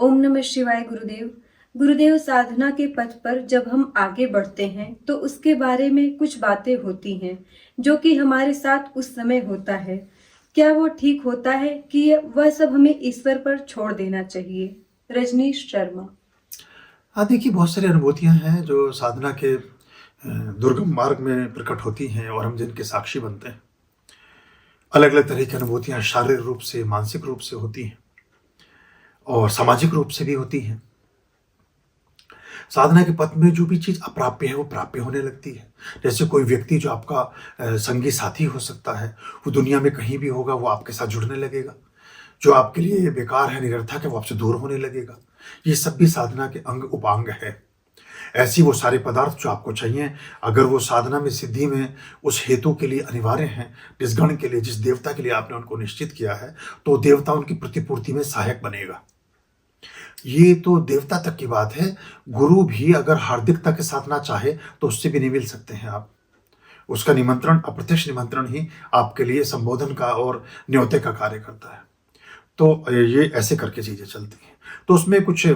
ओम नमः शिवाय गुरुदेव। गुरुदेव, साधना के पथ पर जब हम आगे बढ़ते हैं तो उसके बारे में कुछ बातें होती हैं जो कि हमारे साथ उस समय होता है। क्या वो ठीक होता है कि वह सब हमें ईश्वर पर छोड़ देना चाहिए? रजनीश शर्मा। हाँ, देखिए बहुत सारी अनुभूतियाँ हैं जो साधना के दुर्गम मार्ग में प्रकट होती हैं और हम जिनके साक्षी बनते हैं। अलग-अलग तरह की अनुभूतियाँ शारीरिक रूप से, मानसिक रूप से होती हैं और सामाजिक रूप से भी होती हैं। साधना के पथ में जो भी चीज़ अप्राप्य है, वो प्राप्य होने लगती है। जैसे कोई व्यक्ति जो आपका संगी साथी हो सकता है, वो दुनिया में कहीं भी होगा, वो आपके साथ जुड़ने लगेगा। जो आपके लिए बेकार है, निरर्थक है, वो आपसे दूर होने लगेगा। ये सब भी साधना के अंग उपांग है। ऐसी वो सारे पदार्थ जो आपको चाहिए, अगर वो साधना में, सिद्धि में उस हेतु के लिए अनिवार्य हैं, जिस गण के लिए, जिस देवता के लिए आपने उनको निश्चित किया है, तो देवता उनकी प्रतिपूर्ति में सहायक बनेगा। ये तो देवता तक की बात है। गुरु भी अगर हार्दिकता के साथ ना चाहे तो उससे भी नहीं मिल सकते हैं आप। उसका निमंत्रण, अप्रत्यक्ष निमंत्रण ही आपके लिए संबोधन का और न्योते का कार्य करता है। तो ये ऐसे करके चीजें चलती हैं। तो उसमें कुछ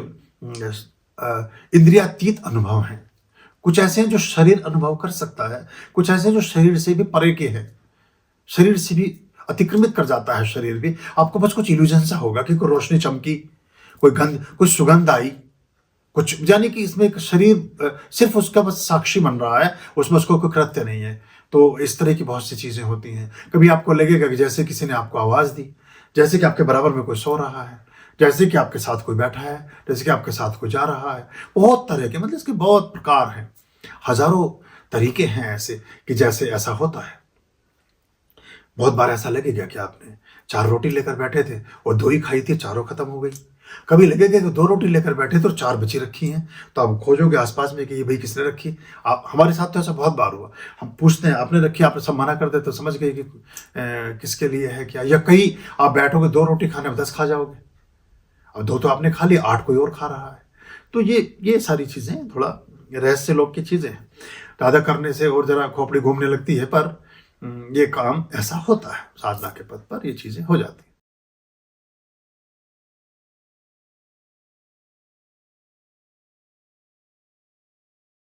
इंद्रियातीत अनुभव हैं, कुछ ऐसे हैं जो शरीर अनुभव कर सकता है, कुछ ऐसे हैं जो शरीर से भी परे के हैं, शरीर से भी अतिक्रमित कर जाता है। शरीर भी आपको बस कुछ इल्यूजन सा होगा कि कोई रोशनी चमकी, कोई गंध, कुछ सुगंध आई, कुछ, यानी कि इसमें एक शरीर सिर्फ उसका बस साक्षी बन रहा है, उसमें उसको कोई कृत्य नहीं है। तो इस तरह की बहुत सी चीजें होती हैं। कभी आपको लगेगा कि जैसे किसी ने आपको आवाज दी, जैसे कि आपके बराबर में कोई सो रहा है, जैसे कि आपके साथ कोई बैठा है, जैसे कि आपके साथ कोई जा रहा है। बहुत तरह के, मतलब इसके बहुत प्रकार हैं, हजारों तरीके हैं ऐसे कि जैसे ऐसा होता है। बहुत बार ऐसा लगेगा कि आपने 4 रोटी लेकर बैठे थे और 2 ही खाई थी, चारों खत्म हो गई। कभी लगेगा कि 2 रोटी लेकर बैठे थे और 4 बची रखी हैं, तो आप खोजोगे आसपास में कि ये भाई किसने रखी। आप, हमारे साथ तो ऐसा बहुत बार हुआ। हम पूछते हैं आपने रखी, आप सब मना कर देते तो समझ गए कि किसके लिए है क्या। या कई आप बैठोगे 2 रोटी खाने में 10 खा जाओगे, अब 2 तो आपने खा ली, 8 कोई और खा रहा है। तो ये सारी चीजें थोड़ा रहस्य लोक की चीजें हैं। ज्यादा करने से और जरा खोपड़ी घूमने लगती है, पर ये काम ऐसा होता है, साधना के पद पर ये चीजें हो जाती हैं।